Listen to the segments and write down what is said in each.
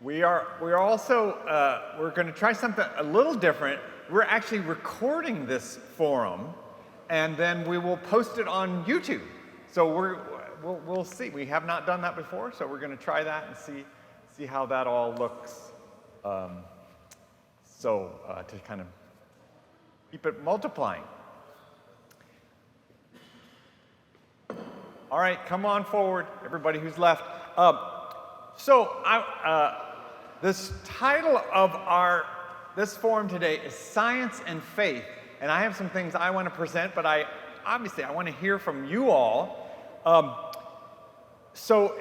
We're also we're going to try something a little different. We're actually recording this forum, and then we will post it on YouTube. So we'll see. We have not done that before, so we're going to try that and see how that all looks. To kind of keep it multiplying. All right, come on forward, everybody who's left. This title of this forum today is Science and Faith, and I have some things I want to present, but I want to hear from you all.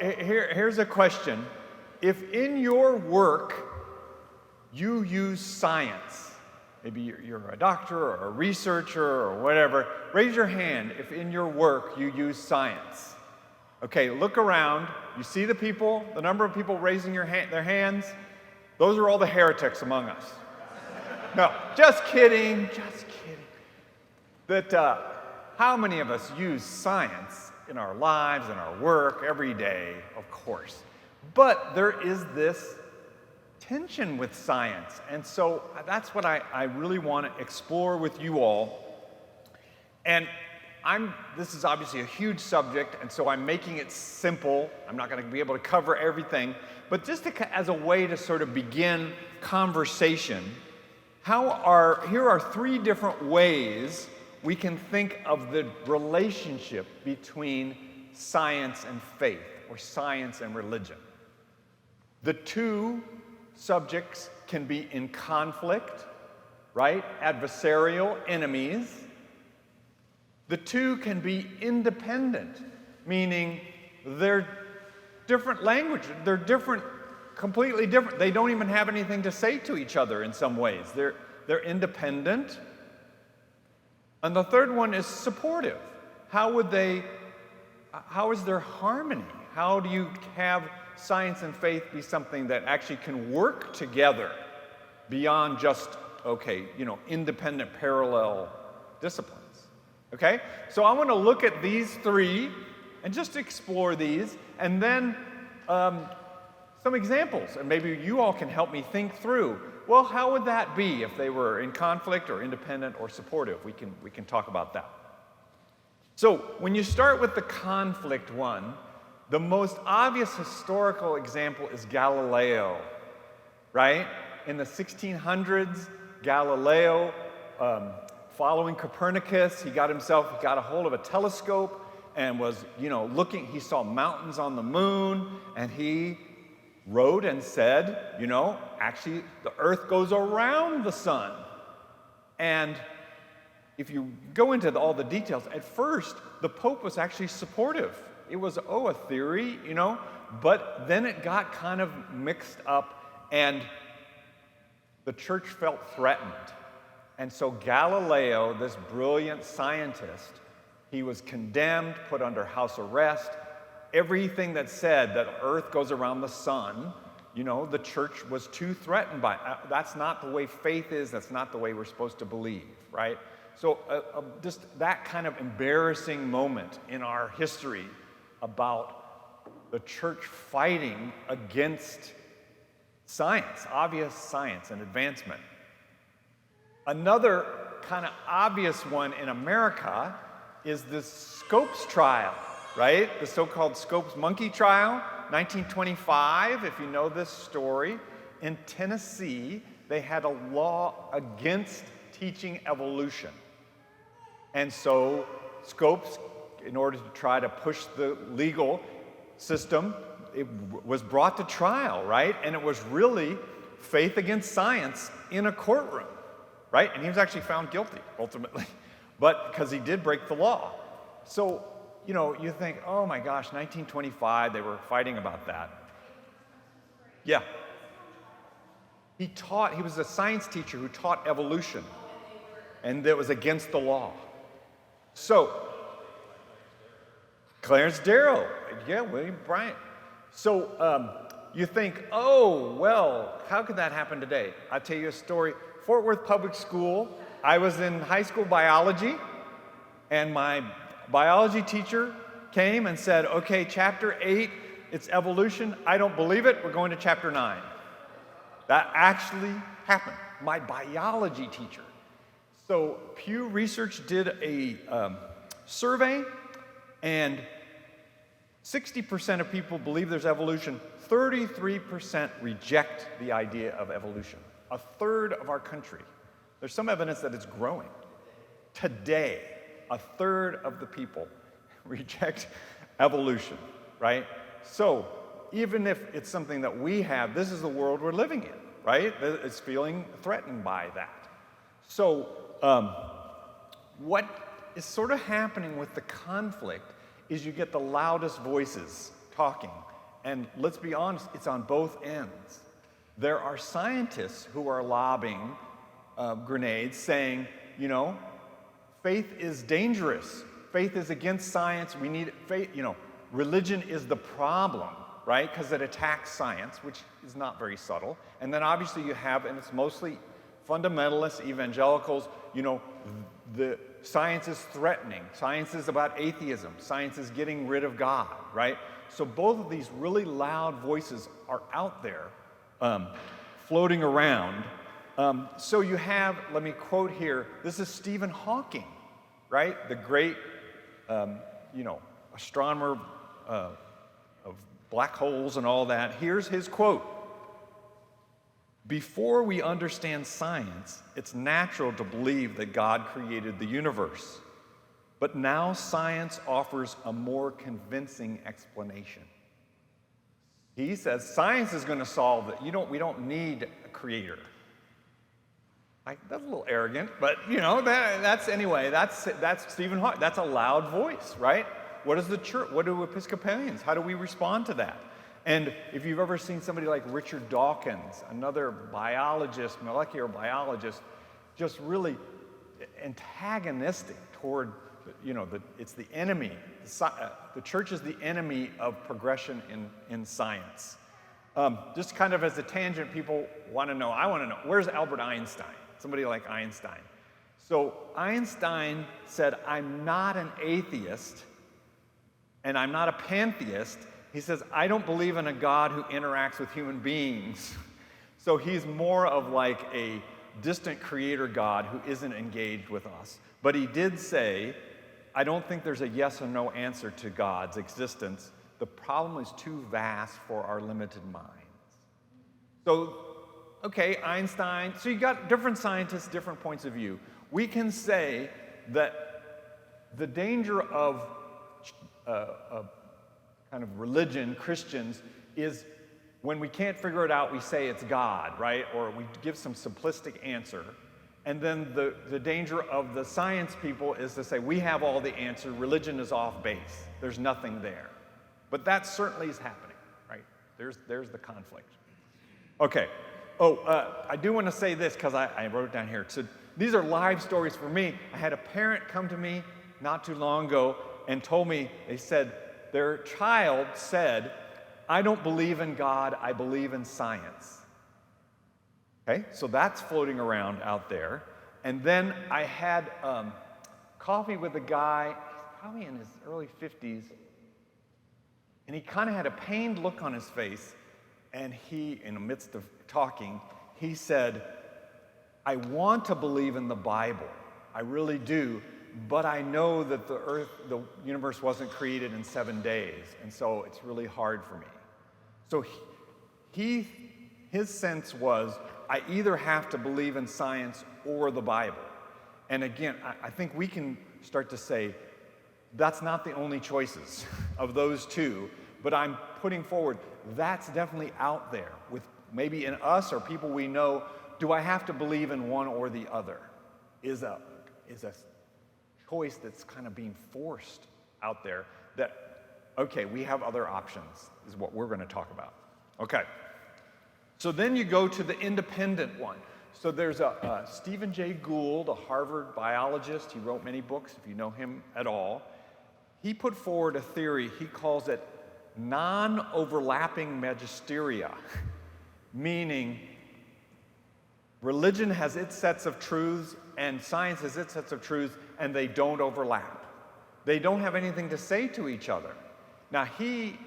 Here's a question. If in your work you use science, maybe you're a doctor or a researcher or whatever, raise your hand if in your work you use science. Okay, look around. You see the people, the number of people raising their hands? Those are all the heretics among us. No, just kidding. How many of us use science in our lives, in our work, every day? Of course. But there is this tension with science. And so that's what I really want to explore with you all. And this is obviously a huge subject, and so I'm making it simple. I'm not going to be able to cover everything, but just as a way to sort of begin conversation, here are three different ways we can think of the relationship between science and faith, or science and religion. The two subjects can be in conflict, right? Adversarial, enemies. The two can be independent, meaning they're different languages. They're different, completely different. They don't even have anything to say to each other in some ways. They're independent. And the third one is supportive. How is there harmony? How do you have science and faith be something that actually can work together beyond just, independent parallel disciplines? Okay? So I want to look at these three and just explore these, and then some examples, and maybe you all can help me think through, well, how would that be if they were in conflict or independent or supportive? We can talk about that. So when you start with the conflict one, the most obvious historical example is Galileo, right? In the 1600s, Galileo, following Copernicus, he got a hold of a telescope and was, looking. He saw mountains on the moon, and he wrote and said, actually the Earth goes around the sun. And if you go into all the details, at first the Pope was actually supportive. It was, a theory, but then it got kind of mixed up, and the church felt threatened. And so Galileo, this brilliant scientist, he was condemned, put under house arrest. Everything that said that Earth goes around the sun, the church was too threatened by it. That's not the way faith is. That's not the way we're supposed to believe, right? So just that kind of embarrassing moment in our history about the church fighting against science, obvious science and advancement. Another kind of obvious one in America is the Scopes trial, right? The so-called Scopes monkey trial, 1925, if you know this story. In Tennessee, they had a law against teaching evolution. And so Scopes, in order to try to push the legal system, it was brought to trial, right? And it was really faith against science in a courtroom, right? And he was actually found guilty, ultimately, but because he did break the law. So, you think, oh my gosh, 1925, they were fighting about that. Yeah. He was a science teacher who taught evolution, and that was against the law. So, Clarence Darrow, William Bryant. So, you think, oh, well, how could that happen today? I'll tell you a story. Fort Worth Public School, I was in high school biology, and my biology teacher came and said, okay, chapter 8, it's evolution. I don't believe it. We're going to chapter 9. That actually happened. My biology teacher. So Pew Research did a survey, and 60% of people believe there's evolution. 33% reject the idea of evolution. A third of our country. There's some evidence that it's growing. Today, a third of the people reject evolution, right? So even if it's something that we have, this is the world we're living in, right? It's feeling threatened by that. So what is sort of happening with the conflict is you get the loudest voices talking. And let's be honest, it's on both ends. There are scientists who are lobbing grenades saying, you know, faith is dangerous. Faith is against science. We need faith. You know, religion is the problem, right? Because it attacks science, which is not very subtle. And then obviously you have, and it's mostly fundamentalists, evangelicals, you know, the science is threatening. Science is about atheism. Science is getting rid of God, right? So both of these really loud voices are out there floating around. So you have, let me quote here, this is Stephen Hawking, right? The great, you know, astronomer of black holes and all that. Here's his quote. Before we understand science, it's natural to believe that God created the universe. But now science offers a more convincing explanation. He says science is going to solve it. We don't need a creator. That's a little arrogant, but you know, that's Stephen Hawking. That's a loud voice, right? What is the church? What do Episcopalians? How do we respond to that? And if you've ever seen somebody like Richard Dawkins, another biologist, molecular biologist, just really antagonistic toward, you know, it's the enemy. The church is the enemy of progression in science. Just kind of as a tangent, people want to know, I want to know, where's Albert Einstein? Somebody like Einstein. So Einstein said, I'm not an atheist and I'm not a pantheist. He says, I don't believe in a God who interacts with human beings. So he's more of like a distant creator God who isn't engaged with us. But he did say, I don't think there's a yes or no answer to God's existence. The problem is too vast for our limited minds. So, okay, Einstein, so you got different scientists, different points of view. We can say that the danger of kind of religion, Christians, is when we can't figure it out, we say it's God, right? Or we give some simplistic answer. And then the danger of the science people is to say, we have all the answer, religion is off base. There's nothing there. But that certainly is happening, right? There's the conflict. Okay. I do want to say this because I wrote it down here. So these are live stories for me. I had a parent come to me not too long ago and told me, they said, their child said, I don't believe in God, I believe in science. Okay, so that's floating around out there. And then I had coffee with a guy, probably in his early 50s, and he kind of had a pained look on his face, and he, in the midst of talking, he said, I want to believe in the Bible, I really do, but I know that the universe wasn't created in 7 days, and so it's really hard for me. So his sense was, I either have to believe in science or the Bible. And again, I think we can start to say, that's not the only choices of those two, but I'm putting forward, that's definitely out there with maybe in us or people we know. Do I have to believe in one or the other? Is a choice that's kind of being forced out there that, okay, we have other options, is what we're going to talk about. Okay. So then you go to the independent one. So there's a Stephen Jay Gould, a Harvard biologist. He wrote many books, if you know him at all. He put forward a theory. He calls it non-overlapping magisteria, meaning religion has its sets of truths and science has its sets of truths, and they don't overlap. They don't have anything to say to each other. Now, he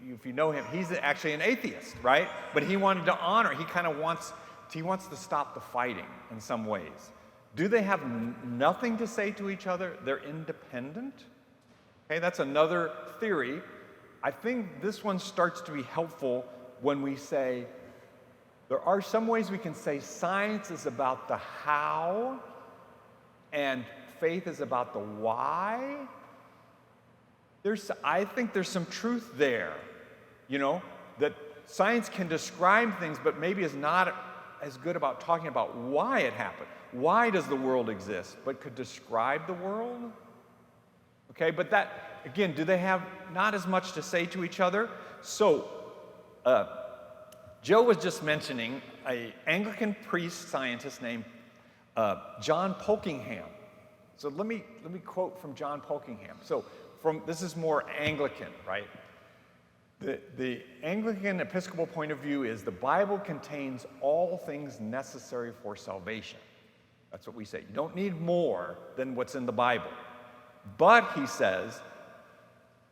if you know him, he's actually an atheist, right? But he wanted to honor, he wants to stop the fighting in some ways. Do they have nothing to say to each other? They're independent? Okay, that's another theory. I think this one starts to be helpful when we say, there are some ways we can say science is about the how and faith is about the why. I think there's some truth there, that science can describe things, but maybe is not as good about talking about why it happened. Why does the world exist, but could describe the world? Okay, but that, again, do they have not as much to say to each other? So, Joe was just mentioning an Anglican priest scientist named John Polkingham. So let me quote from John Polkingham. So this is more Anglican, right? The Anglican Episcopal point of view is the Bible contains all things necessary for salvation. That's what we say. You don't need more than what's in the Bible. But, he says,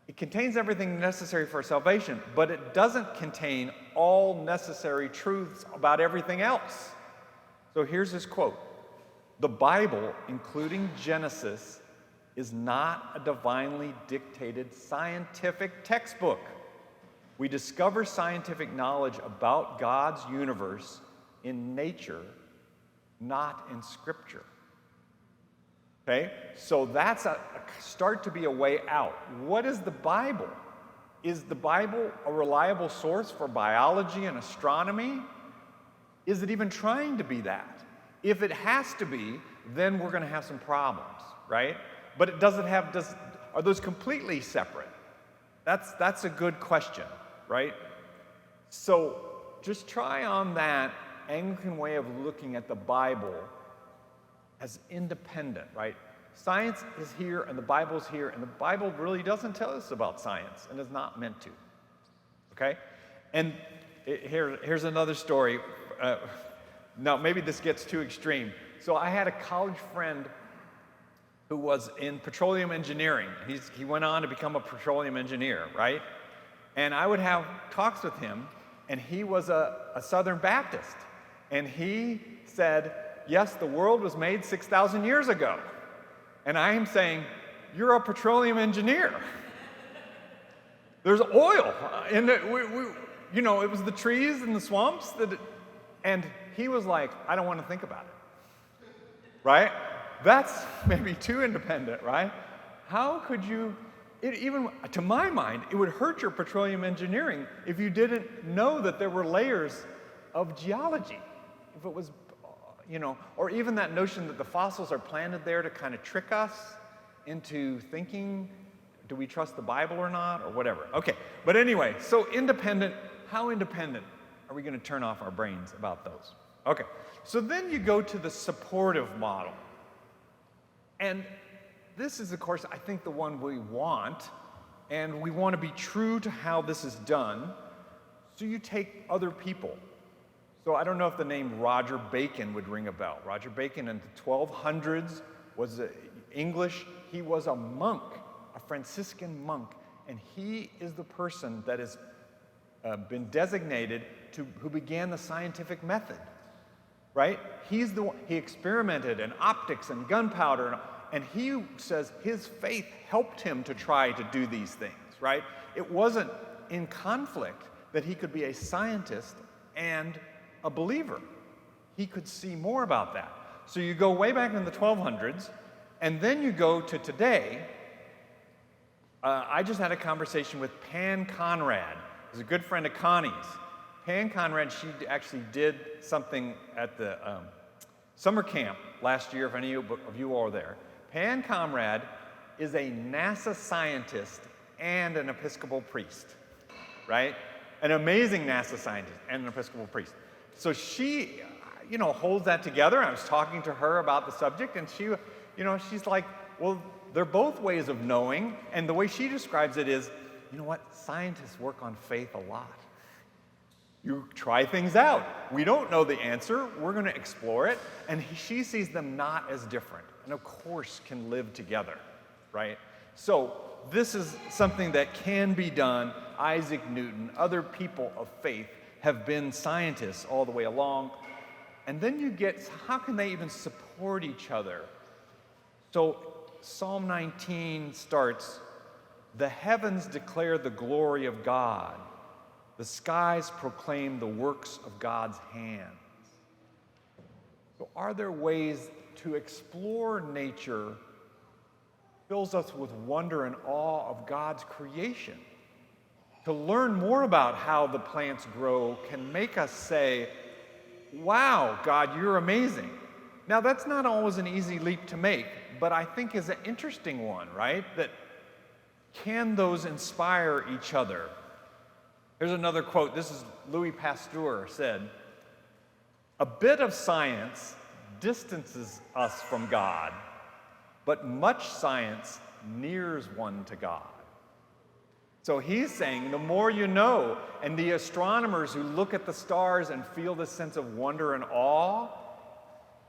it contains everything necessary for salvation, but it doesn't contain all necessary truths about everything else. So here's his quote. The Bible, including Genesis, is not a divinely dictated scientific textbook. We discover scientific knowledge about God's universe in nature, not in Scripture. Okay? So that's a start to be a way out. What is the Bible? Is the Bible a reliable source for biology and astronomy? Is it even trying to be that? If it has to be, then we're going to have some problems, right? But it doesn't have, are those completely separate? That's a good question, right? So just try on that Anglican way of looking at the Bible as independent, right? Science is here and the Bible's here, and the Bible really doesn't tell us about science and is not meant to, okay? And here's another story. Now, maybe this gets too extreme. So I had a college friend who was in petroleum engineering. He went on to become a petroleum engineer, right? And I would have talks with him, and he was a Southern Baptist. And he said, yes, the world was made 6,000 years ago. And I am saying, you're a petroleum engineer. There's oil. And it was the trees and the swamps. And he was like, I don't want to think about it. Right? That's maybe too independent, right? How could you, even to my mind, it would hurt your petroleum engineering if you didn't know that there were layers of geology. If it was, or even that notion that the fossils are planted there to kind of trick us into thinking, do we trust the Bible or not, or whatever. Okay, but anyway, so independent, how independent are we going to turn off our brains about those? Okay, so then you go to the supportive model. And this is, of course, I think the one we want, and we want to be true to how this is done. So you take other people. So I don't know if the name Roger Bacon would ring a bell. Roger Bacon in the 1200s was English. He was a monk, a Franciscan monk, and he is the person that has been designated who began the scientific method, right? He's the one, he experimented in optics and gunpowder, and he says his faith helped him to try to do these things, right? It wasn't in conflict that he could be a scientist and a believer. He could see more about that. So you go way back in the 1200s, and then you go to today. I just had a conversation with Pan Conrad, who's a good friend of Connie's. Pan Conrad, she actually did something at the summer camp last year, if any of you are there. Pan Conrad is a NASA scientist and an Episcopal priest, right? An amazing NASA scientist and an Episcopal priest. So she, holds that together. I was talking to her about the subject, and she, she's like, well, they're both ways of knowing, and the way she describes it is, you know what, scientists work on faith a lot. You try things out. We don't know the answer. We're going to explore it. And she sees them not as different, and of course can live together, right? So this is something that can be done. Isaac Newton, other people of faith have been scientists all the way along. And then you get, how can they even support each other? So Psalm 19 starts, "The heavens declare the glory of God. The skies proclaim the works of God's hands." So are there ways to explore nature fills us with wonder and awe of God's creation? To learn more about how the plants grow can make us say, "Wow, God, you're amazing." Now, that's not always an easy leap to make, but I think is an interesting one, right? That can those inspire each other? Here's another quote. This is Louis Pasteur said, "A bit of science distances us from God, but much science nears one to God." So he's saying the more you know, and the astronomers who look at the stars and feel this sense of wonder and awe,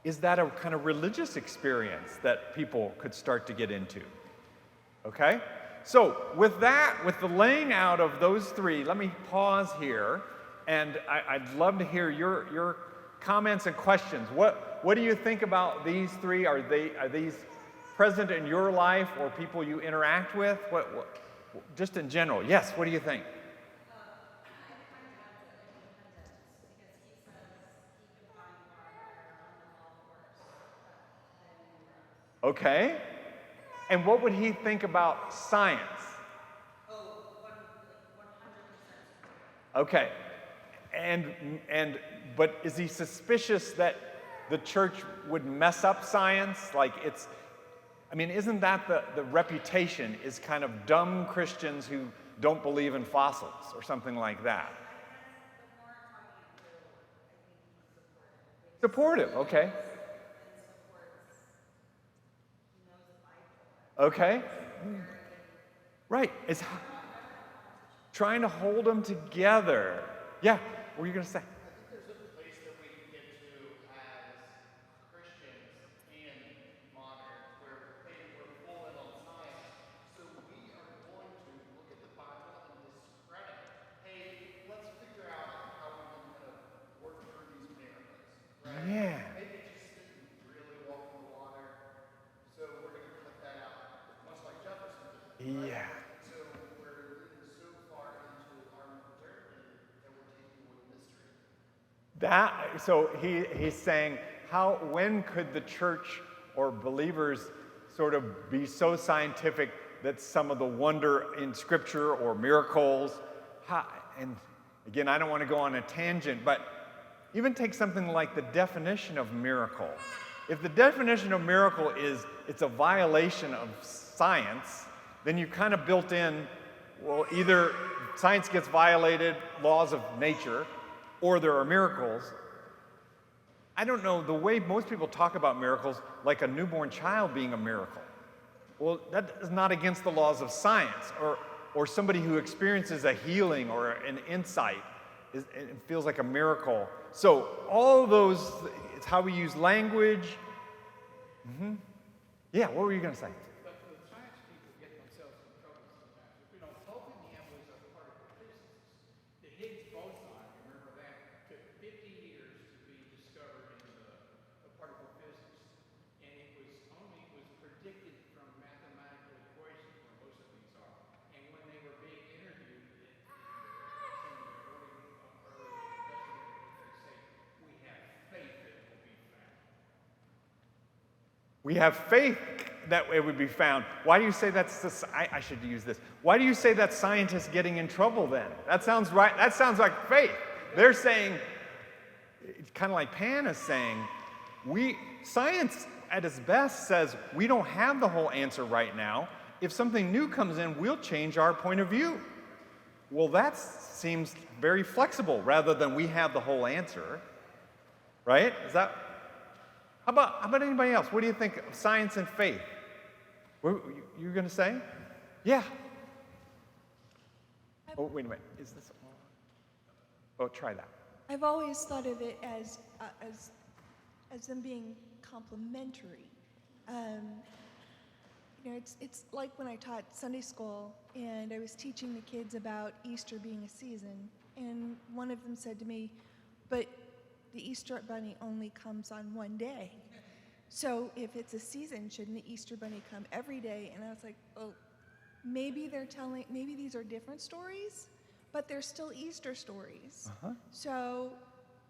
is that a kind of religious experience that people could start to get into? Okay? So with that, with the laying out of those three, let me pause here, and I'd love to hear your comments and questions. What do you think about these three? Are these present in your life or people you interact with? What just in general? Yes, what do you think? Okay. And what would he think about science? Okay. But is he suspicious that the church would mess up science? Like isn't that the reputation, is kind of dumb Christians who don't believe in fossils or something like that? Supportive, okay. Okay. Right. It's trying to hold them together. Yeah, what were you going to say? Yeah. Maybe just didn't really walk on the water, so we're going to cut that out, much like Jefferson did. Right? Yeah. So we're leaning so far into our modernity that we're taking away mystery. So he's saying, when could the church or believers sort of be so scientific that some of the wonder in Scripture or miracles, and again, I don't want to go on a tangent, but even take something like the definition of miracle. If the definition of miracle is it's a violation of science, then you kind of built in, well, either science gets violated, laws of nature, or there are miracles. I don't know, the way most people talk about miracles, like a newborn child being a miracle. Well, that is not against the laws of science, or somebody who experiences a healing or an insight. It feels like a miracle. So all those, it's how we use language. Mm-hmm. Yeah, what were you going to say? But the science people get themselves in trouble sometimes. Boltzmann was a particle physicist. The Higgs boson, remember that, took 50 years to be discovered in the particle physics. And it was predicted from mathematical equations, where most of these are. And when they were being interviewed in some of the early investigators, they say, "We have faith that it will be found." We have faith that it would be found. Why do you say I should use this. Why do you say that scientists getting in trouble then? That sounds right. That sounds like faith. They're saying, it's kind of like Pan is saying, science at its best says we don't have the whole answer right now. If something new comes in, we'll change our point of view. Well, that seems very flexible rather than we have the whole answer, right? How about anybody else? What do you think of science and faith? What you going to say? Yeah. Oh, wait a minute. Is this on? Oh, try that. I've always thought of it as them being complementary. it's like when I taught Sunday school and I was teaching the kids about Easter being a season, and one of them said to me, but the Easter bunny only comes on one day. So if it's a season, shouldn't the Easter bunny come every day? And I was like, oh, maybe these are different stories, but they're still Easter stories. So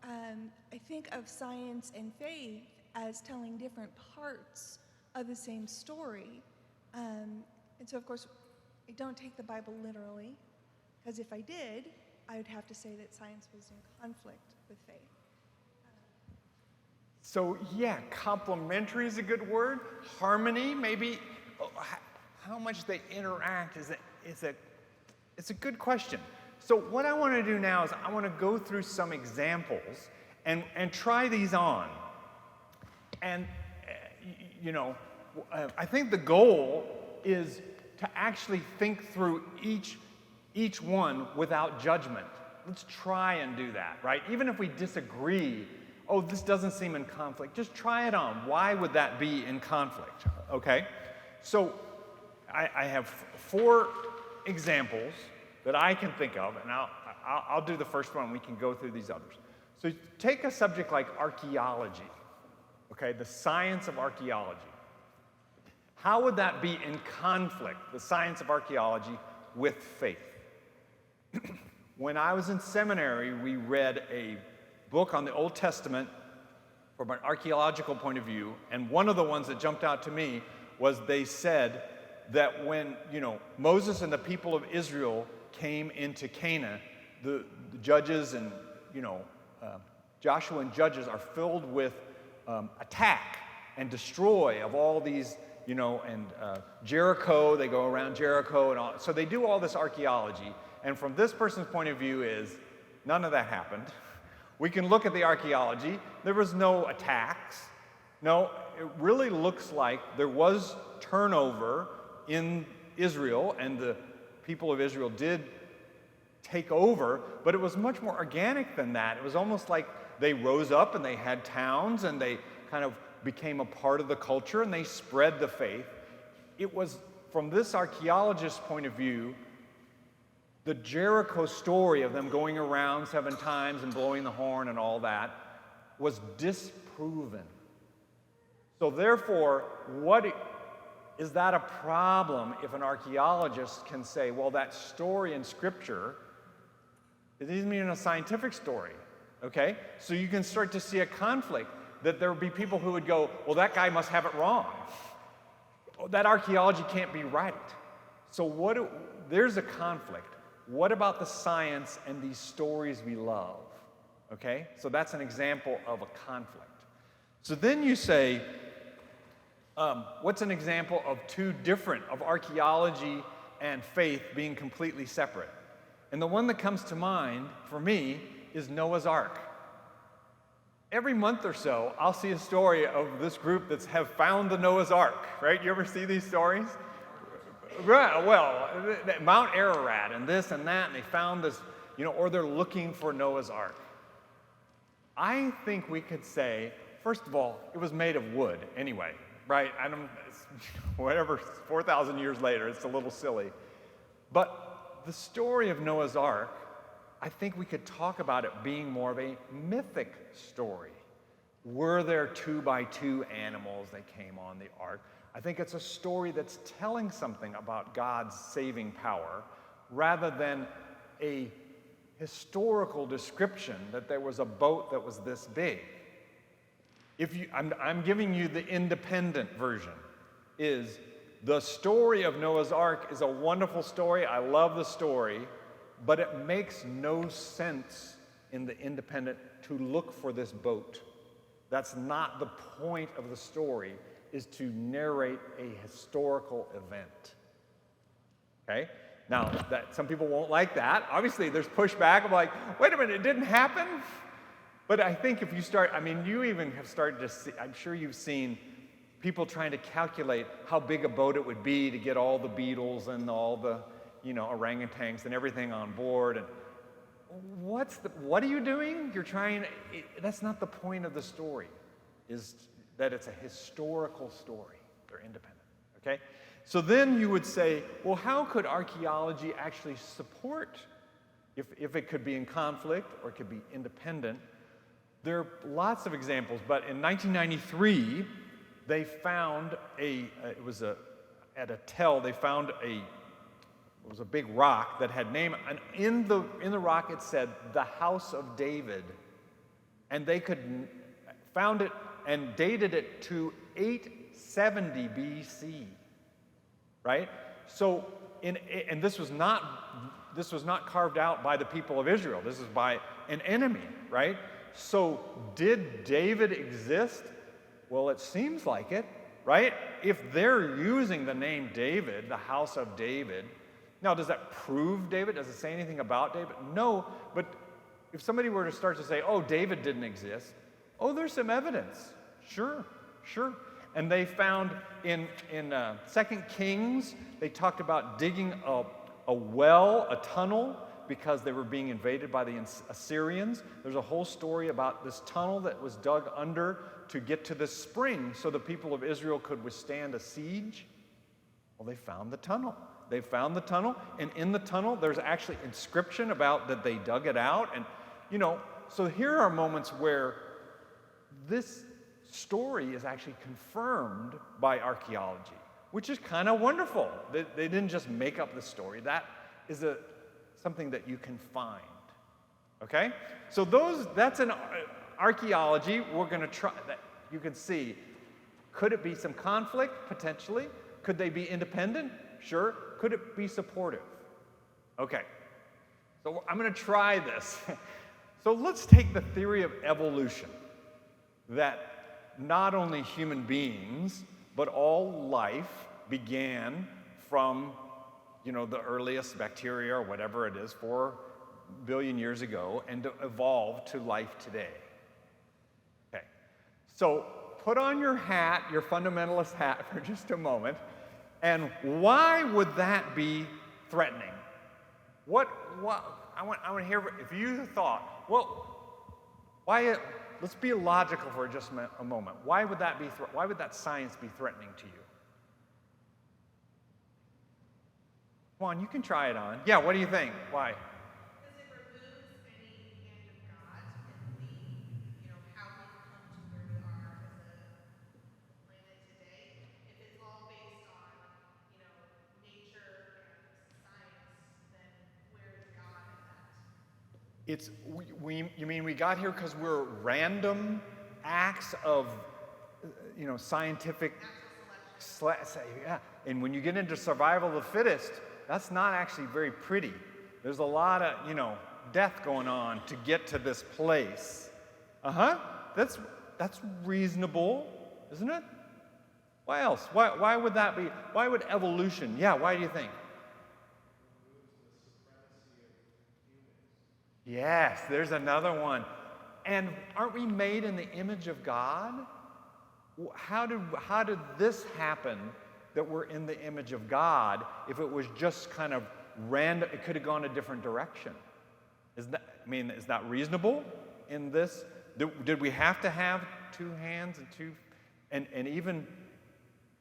I think of science and faith as telling different parts of the same story. And so, of course, I don't take the Bible literally, because if I did, I would have to say that science was in conflict with faith. So yeah, complementary is a good word. Harmony, maybe. How much they interact it's a good question. So what I want to do now is I want to go through some examples and try these on. And I think the goal is to actually think through each one without judgment. Let's try and do that, right? Even if we disagree, oh, this doesn't seem in conflict, just try it on. Why would that be in conflict? Okay? So I have 4 examples that I can think of, and I'll do the first one, and we can go through these others. So take a subject like archaeology, okay, the science of archaeology. How would that be in conflict, the science of archaeology, with faith? When I was in seminary, we read a book on the Old Testament from an archaeological point of view, and one of the ones that jumped out to me was they said that when, Moses and the people of Israel came into Canaan, the judges and, Joshua and Judges are filled with attack and destroy of all these, and Jericho, they go around Jericho and all. So they do all this archaeology, and from this person's point of view is none of that happened. We can look at the archaeology. There was no attacks. No, it really looks like there was turnover in Israel, and the people of Israel did take over, but it was much more organic than that. It was almost like they rose up and they had towns and they kind of became a part of the culture and they spread the faith. It was, from this archaeologist's point of view, the Jericho story of them going around 7 times and blowing the horn and all that was disproven. So therefore, is that a problem if an archaeologist can say, well, that story in Scripture, it isn't even a scientific story, okay? So you can start to see a conflict, that there would be people who would go, well, that guy must have it wrong. That archaeology can't be right. So there's a conflict. What about the science and these stories we love? Okay? So that's an example of a conflict. So then you say, what's an example of of archaeology and faith being completely separate? And the one that comes to mind for me is Noah's Ark. Every month or so, I'll see a story of this group that have found the Noah's Ark, right? You ever see these stories? Right, well, Mount Ararat and this and that, and they found this, or they're looking for Noah's Ark. I think we could say, first of all, it was made of wood anyway, right? Whatever, 4,000 years later, it's a little silly. But the story of Noah's Ark, I think we could talk about it being more of a mythic story. Were there 2x2 animals that came on the ark? I think it's a story that's telling something about God's saving power rather than a historical description that there was a boat that was this big. I'm giving you the independent version. Is the story of Noah's Ark is a wonderful story. I love the story, but it makes no sense in the independent to look for this boat. That's not the point of the story, is to narrate a historical event. Okay? Now, some people won't like that. Obviously, there's pushback. I'm like, wait a minute, it didn't happen? But I think if you start, you even have started to see, I'm sure you've seen people trying to calculate how big a boat it would be to get all the beetles and all the, orangutans and everything on board. And what are you doing? That's not the point of the story, is that it's a historical story. They're independent, okay? So then you would say, well, how could archaeology actually support, if it could be in conflict or it could be independent? There are lots of examples, but in 1993, they found at a tell, they found it was a big rock that had name, and in the rock it said, the House of David. And they found it and dated it to 870 BC, right? So, and this was not carved out by the people of Israel. This is by an enemy, right? So, did David exist? Well, it seems like it, right? If they're using the name David, the House of David, now does that prove David? Does it say anything about David? No, but if somebody were to start to say, oh, David didn't exist, oh, there's some evidence. Sure. And they found in 2 Kings, they talked about digging a well, a tunnel, because they were being invaded by the Assyrians. There's a whole story about this tunnel that was dug under to get to this spring so the people of Israel could withstand a siege. Well, they found the tunnel. They found the tunnel, and in the tunnel, there's actually inscription about that they dug it out. And, so here are moments where this story is actually confirmed by archaeology, which is kind of wonderful. They didn't just make up the story. That is something that you can find. Okay? So that's an archaeology. We're going to try that. You can see, could it be some conflict? Potentially. Could they be independent? Sure. Could it be supportive? Okay. So I'm going to try this. So let's take the theory of evolution, that not only human beings, but all life began from, the earliest bacteria or whatever it is, 4 billion years ago, and evolved to life today. Okay. So put on your hat, your fundamentalist hat, for just a moment. And why would that be threatening? I want to hear if you thought, why? Let's be logical for just a moment. Why would that science be threatening to you? Come on, you can try it on. Yeah, what do you think? Why? Because it removes any hand of God in how we've come to where we are as a planet today. If it's all based on, nature and science, then where is God in that? You mean we got here because we're random acts of, scientific yeah. And when you get into survival of the fittest, that's not actually very pretty. There's a lot of, death going on to get to this place. That's reasonable, isn't it? Why else? Why would that be? Why would evolution? Yeah, why do you think? Yes, there's another one. And aren't we made in the image of God? How did this happen that we're in the image of God if it was just kind of random? It could have gone a different direction. Is that reasonable in this? Did we have to have 2 hands and even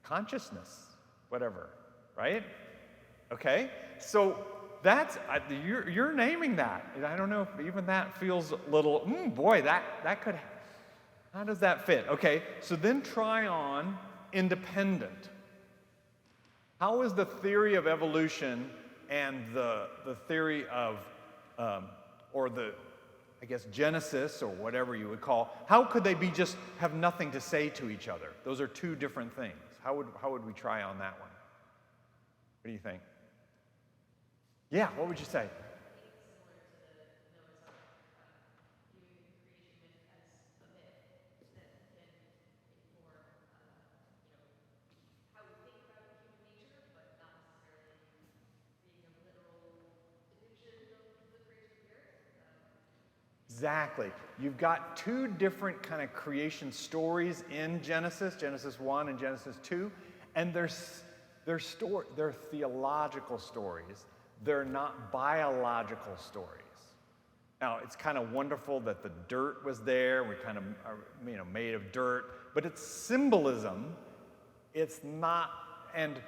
consciousness, whatever, right? Okay, so that's you're naming that. I don't know if even that feels a little. Boy, that could. How does that fit? Okay, so then try on independent. How is the theory of evolution and the theory of, or the, I guess, Genesis or whatever you would call, how could they have nothing to say to each other? Those are 2 different things. How would we try on that one? What do you think? Yeah, what would you say? Exactly. You've got 2 different kind of creation stories in Genesis 1 and Genesis 2, and they're theological stories. They're not biological stories. Now, it's kind of wonderful that the dirt was there. We kind of are, made of dirt, but it's symbolism. It's not, and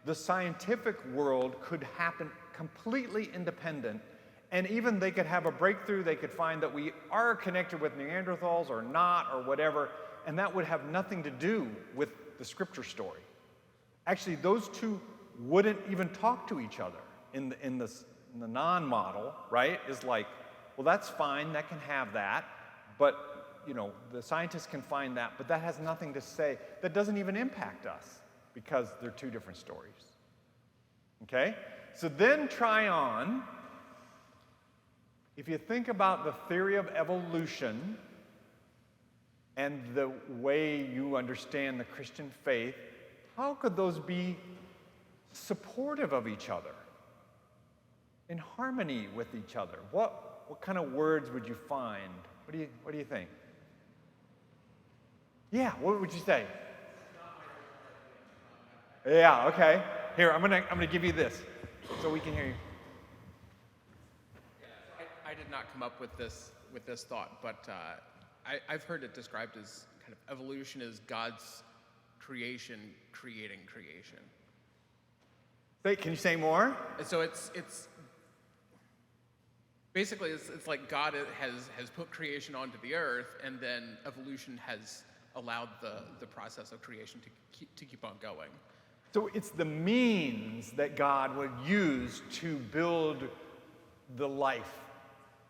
the scientific world could happen completely independent, and even they could have a breakthrough, they could find that we are connected with Neanderthals or not or whatever, and that would have nothing to do with the scripture story. Actually, those two wouldn't even talk to each other in the non-model, right? Is like, well, that's fine, that can have that, but the scientists can find that, but that has nothing to say. That doesn't even impact us because they're two different stories. Okay? So then try on. If you think about the theory of evolution and the way you understand the Christian faith, how could those be supportive of each other, in harmony with each other? What kind of words would you find? What do you think? Yeah, what would you say? Yeah, okay. Here, I'm gonna give you this so we can hear you. I did not come up with this thought, but I've heard it described as kind of evolution is God's creation creating creation. Can you say more? And so it's basically it's like God has put creation onto the earth, and then evolution has allowed the process of creation to keep on going. So it's the means that God would use to build the life,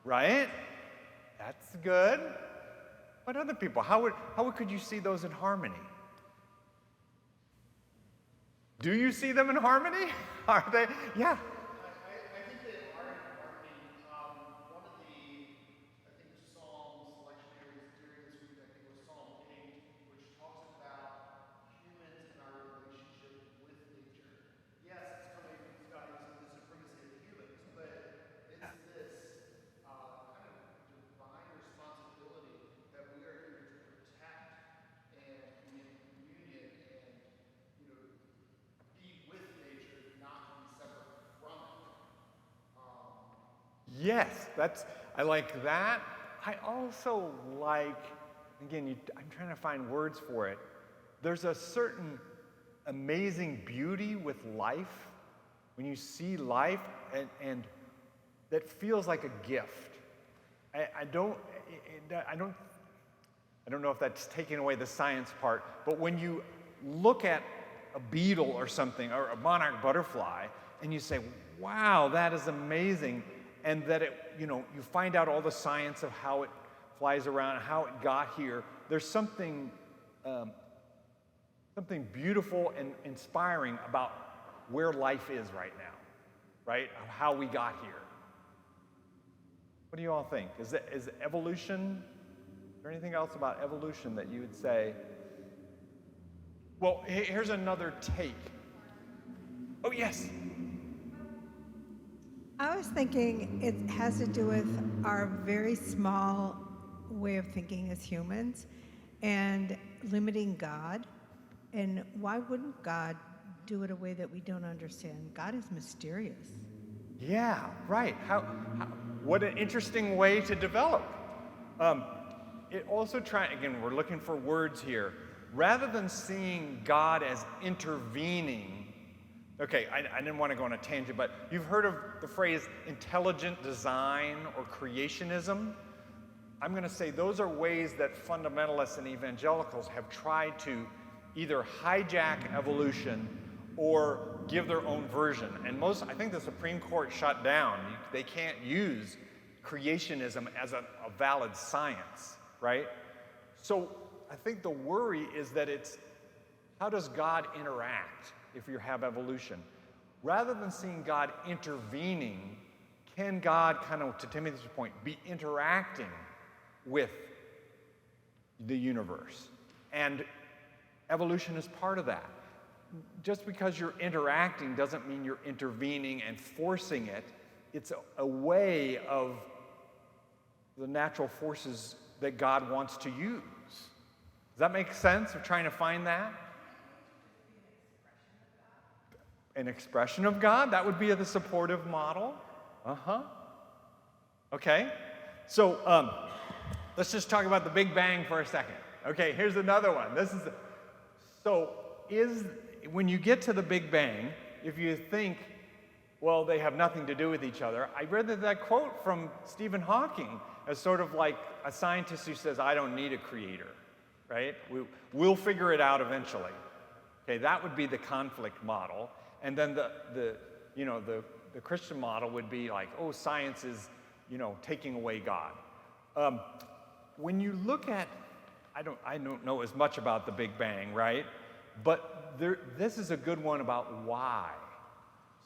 right? That's good. What other people? How could you see those in harmony? Do you see them in harmony? Are they? Yeah. I think they are in harmony. One of the, Psalm selectionaries during this week, I think it was Psalm 8, which talks about humans and our relationship with nature. Yes, it's got the supremacy of humans, but it's this kind of divine responsibility that we are here to protect and be in communion and, be with nature, not be separate from it. Yes, I like that. I also like, again, I'm trying to find words for it. There's a certain amazing beauty with life when you see life, and that feels like a gift. I don't know if that's taking away the science part, but when you look at a beetle or something, or a monarch butterfly, and you say, wow, that is amazing, and that you find out all the science of how it flies around, how it got here, there's something beautiful and inspiring about where life is right now, right? Of how we got here. What do you all think? Is evolution, is there anything else about evolution that you would say? Well, here's another take. Oh, yes. I was thinking it has to do with our very small way of thinking as humans and limiting God. And why wouldn't God do it a way that we don't understand? God is mysterious. Yeah, right. What an interesting way to develop. It also again, we're looking for words here. Rather than seeing God as intervening, okay, I didn't want to go on a tangent, but you've heard of the phrase intelligent design or creationism? I'm going to say those are ways that fundamentalists and evangelicals have tried to either hijack evolution or give their own version. And I think the Supreme Court shut down. They can't use creationism as a valid science, right? So I think the worry is that how does God interact if you have evolution? Rather than seeing God intervening, can God, kind of, to Timothy's point, be interacting with the universe? And evolution is part of that. Just because you're interacting doesn't mean you're intervening and forcing it. It's a way of the natural forces that God wants to use. Does that make sense? We're trying to find that? An expression of God? That would be the supportive model. Okay. So let's just talk about the Big Bang for a second. Okay, here's another one. When you get to the Big Bang, if you think, well, they have nothing to do with each other, I read that quote from Stephen Hawking as sort of like a scientist who says, I don't need a creator, right? We'll figure it out eventually. Okay, that would be the conflict model. And then the Christian model would be like, oh, science is, taking away God. When you look at, I don't know as much about the Big Bang, right? But this is a good one about why.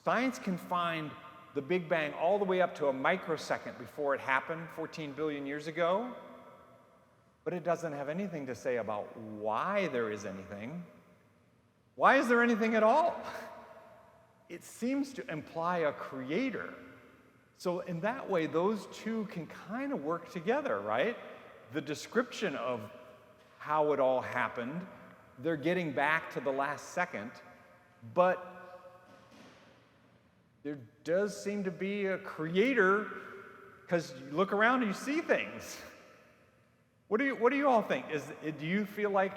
Science can find the Big Bang all the way up to a microsecond before it happened 14 billion years ago, but it doesn't have anything to say about why there is anything. Why is there anything at all? It seems to imply a creator. So in that way, those two can kind of work together, right? The description of how it all happened, they're getting back to the last second, but there does seem to be a creator, because you look around and you see things. What do you all think? Do you feel like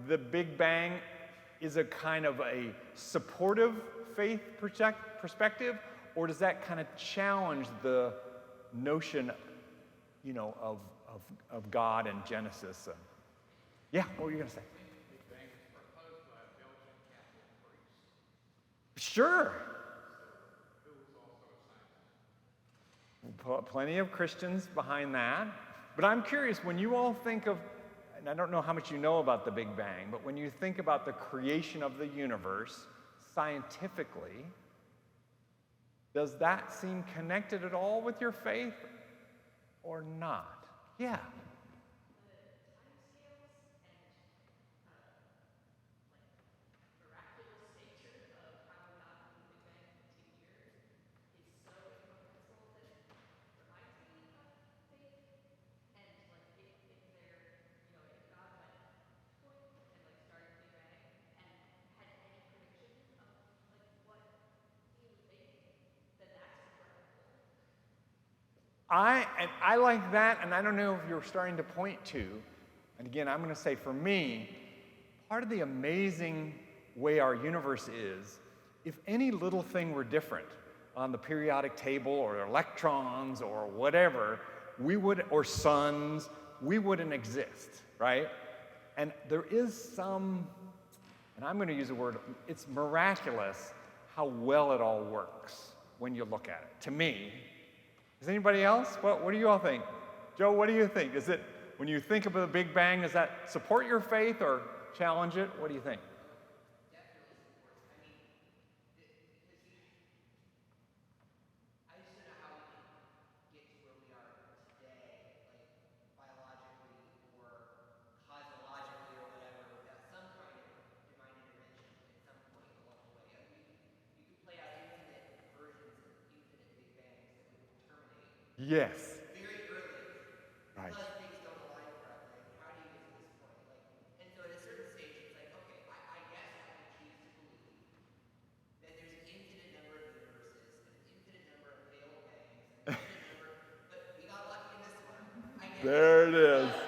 the Big Bang is a kind of a supportive faith perspective, or does that kind of challenge the notion, of God and Genesis? Yeah, what were you going to say? Big Bang was proposed by a Belgian Catholic priest Sure. who was also a scientist. Plenty of Christians behind that. But I'm curious, when you all think of, and I don't know how much you know about the Big Bang, but when you think about the creation of the universe scientifically, does that seem connected at all with your faith or not? Yeah. Miraculous nature of how we got from the Big Bang to 2 years is so incomprehensible that it reminds me of faith. And like if there, if God went point and like started the Big Bang and had any prediction of like what he was making, then that's incredible. I like that, and I don't know if you're starting to point to, and again, I'm going to say for me, part of the amazing way our universe is, if any little thing were different on the periodic table or electrons or whatever, or suns, we wouldn't exist, right? And there is some, and I'm going to use a word, it's miraculous how well it all works when you look at it, to me. Does anybody else? What do you all think? Joe, what do you think? Is it, when you think of the Big Bang, does that support your faith or challenge it? What do you think? Definitely supports. I mean, because I just don't know how we can get to where we are today, like biologically or cosmologically or whatever, without some kind of divine intervention at some point along the way. I mean, you could play out infinite versions of infinite Big Bangs that would terminate Yes. very early. Right. Because things don't align correctly. I mean, how do you get to this point? Like, and so at a certain stage, it's like, okay, I guess I can choose to believe that there's an infinite number of universes and an infinite number of failed bangs and an infinite number, but we got lucky in this one. I get There it is. it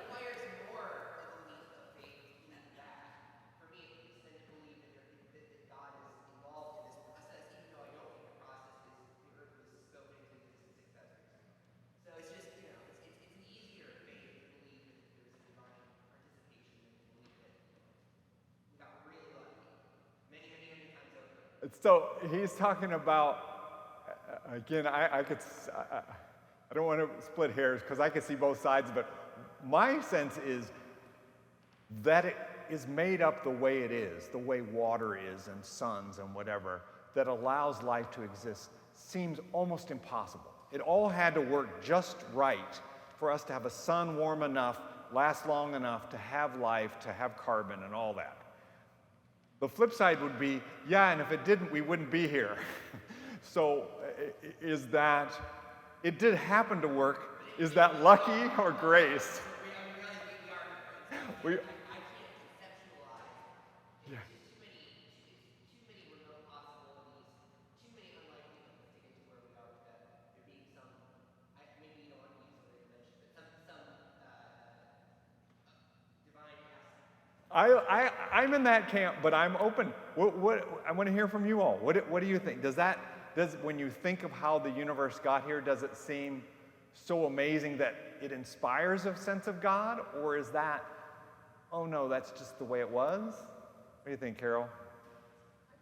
requires more of a leap of faith to believe that, for me at least, than to believe that that God is involved in this process, even though I don't think the process is the Earth was spoken into existence 6,000 years ago. So it's just, it's an easier faith to believe that there's a divine participation than to believe that we got really lucky many, many, many times over. So he's talking about, again, I don't want to split hairs because I can see both sides, but my sense is that it is made up the way it is, the way water is and suns and whatever, that allows life to exist seems almost impossible. It all had to work just right for us to have a sun warm enough, last long enough to have life, to have carbon and all that. The flip side would be, yeah, and if it didn't, we wouldn't be here. So is that, it did happen to work, is that lucky or grace? We, I can't conceptualize. Yeah. It's too many remote possibilities, too many unlikelihoods to get to where we are without there being some. Maybe you don't want to use the word intervention, but some divine I'm in that camp, but I'm open. I want to hear from you all. What do you think? When you think of how the universe got here, does it seem so amazing that it inspires a sense of God? Or is that, oh no, that's just the way it was? What do you think, Carol? I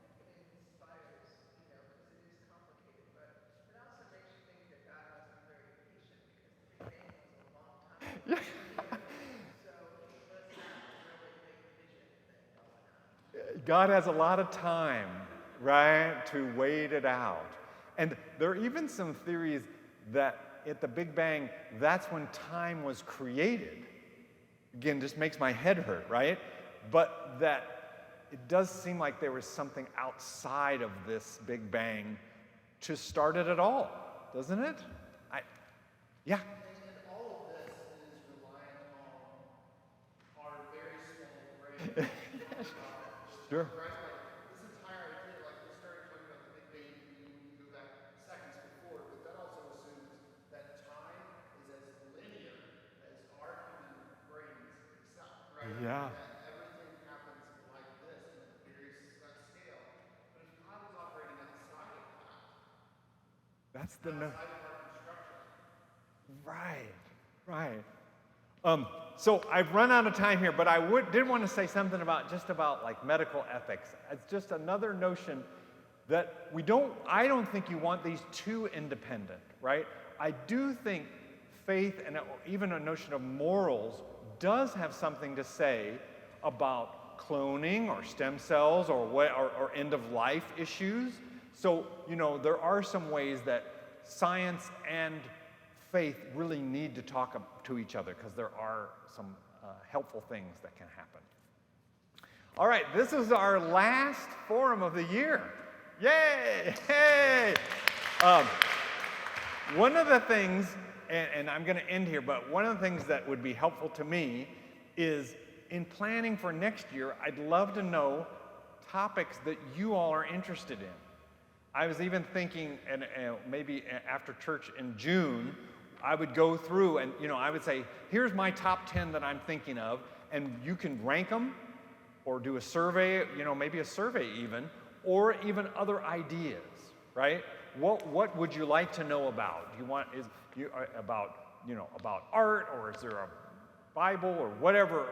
think it inspires, because it is complicated, but it also makes you think that God must be very patient because the Big Bang was a long time ago. So he must have a really big vision thing going on. God has a lot of time, right, to wait it out. And there are even some theories that at the Big Bang, that's when time was created. Again, just makes my head hurt, right? But that it does seem like there was something outside of this Big Bang to start it at all, doesn't it? Yeah. And all of this is reliant on our very small brain. Sure. Right? Like this entire idea, like we started talking about the Big Bang, we go back seconds before, but that also assumes that time is as linear as our human brains accept, right? Yeah. That everything happens like this in a very set scale. But if God was operating outside of that, That's the no. outside of our construction, Right. So I've run out of time here, but I did want to say something about like medical ethics. It's just another notion that I don't think you want these two independent, right? I do think faith and even a notion of morals does have something to say about cloning or stem cells or end of life issues. So, there are some ways that science and faith really need to talk to each other because there are some helpful things that can happen. All right, this is our last forum of the year. Yay! Hey! One of the things, and I'm going to end here, but one of the things that would be helpful to me is in planning for next year, I'd love to know topics that you all are interested in. I was even thinking, and maybe after church in June, I would go through and, I would say, here's my top 10 that I'm thinking of, and you can rank them or do a survey, maybe a survey even, or even other ideas, right? What would you like to know about? Do you want, about art, or is there a Bible, or whatever,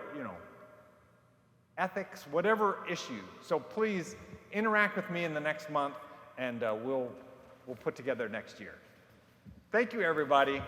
ethics, whatever issue. So please interact with me in the next month, and we'll put together next year. Thank you, everybody.